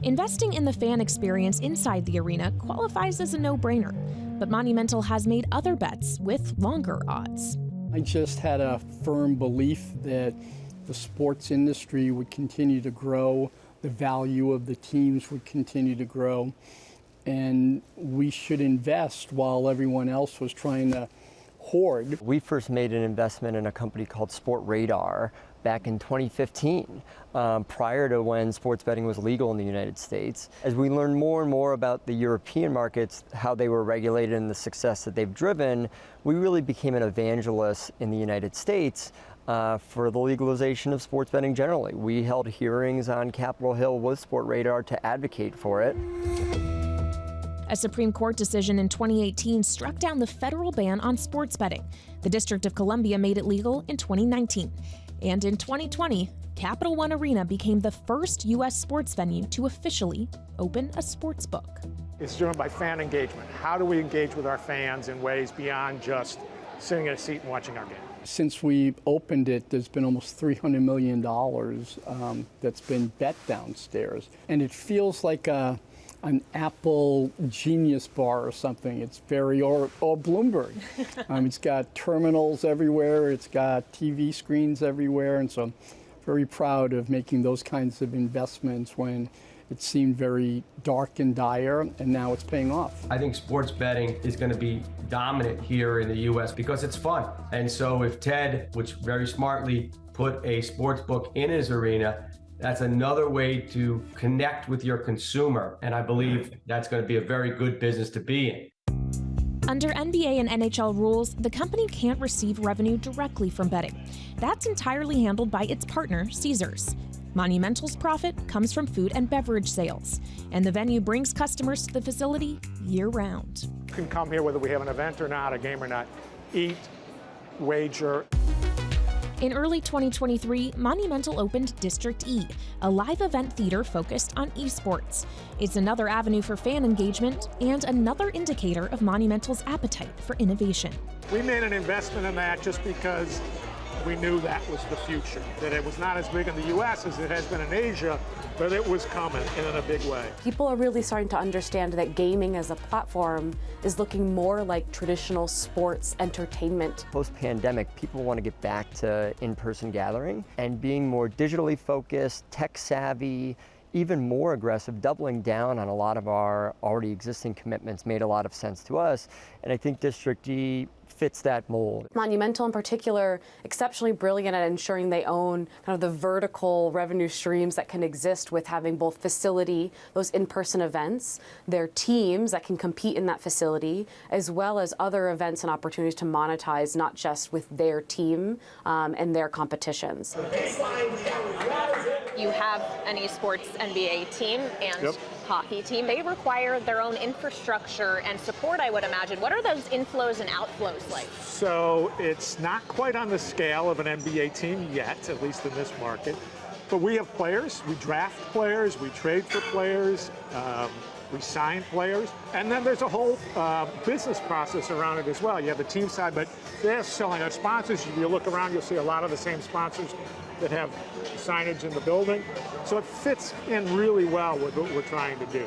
Investing in the fan experience inside the arena qualifies as a no-brainer, but Monumental has made other bets with longer odds. I just had a firm belief that the sports industry would continue to grow, the value of the teams would continue to grow, and we should invest while everyone else was trying to hoard. We first made an investment in a company called Sportradar back in 2015, prior to when sports betting was legal in the United States. As we learned more and more about the European markets, how they were regulated and the success that they've driven, we really became an evangelist in the United States for the legalization of sports betting generally. We held hearings on Capitol Hill with Sportradar to advocate for it. A Supreme Court decision in 2018 struck down the federal ban on sports betting. The District of Columbia made it legal in 2019. And in 2020, Capital One Arena became the first U.S. sports venue to officially open a sports book. It's driven by fan engagement. How do we engage with our fans in ways beyond just sitting in a seat and watching our game? Since we opened it, there's been almost $300 million that's been bet downstairs. And it feels like an Apple Genius bar or something. It's or Bloomberg. It's got terminals everywhere. It's got TV screens everywhere. And so I'm very proud of making those kinds of investments when it seemed very dark and dire, and now it's paying off. I think sports betting is going to be dominant here in the U.S. because it's fun. And so if Ted, which very smartly put a sports book in his arena, that's another way to connect with your consumer. And I believe that's going to be a very good business to be in. Under NBA and NHL rules, the company can't receive revenue directly from betting. That's entirely handled by its partner, Caesars. Monumental's profit comes from food and beverage sales, and the venue brings customers to the facility year-round. You can come here whether we have an event or not, a game or not, eat, wager. In early 2023, Monumental opened District E, a live event theater focused on esports. It's another avenue for fan engagement and another indicator of Monumental's appetite for innovation. We made an investment in that just because we knew that was the future, that it was not as big in the U.S. as it has been in Asia, but it was coming in a big way. People are really starting to understand that gaming as a platform is looking more like traditional sports entertainment. Post-pandemic, people want to get back to in-person gathering and being more digitally focused, tech-savvy, even more aggressive, doubling down on a lot of our already existing commitments made a lot of sense to us. And I think District E fits that mold. Monumental in particular, exceptionally brilliant at ensuring they own kind of the vertical revenue streams that can exist with having both facility, those in-person events, their teams that can compete in that facility, as well as other events and opportunities to monetize not just with their team and their competitions. You have an esports NBA team and hockey team. They require their own infrastructure and support, I would imagine. What are those inflows and outflows like? So it's not quite on the scale of an NBA team yet, at least in this market. But we have players, we draft players, we trade for players, we sign players, and then there's a whole business process around it as well. You have the team side, but they're selling our sponsors. If you look around, you'll see a lot of the same sponsors that have signage in the building. So it fits in really well with what we're trying to do.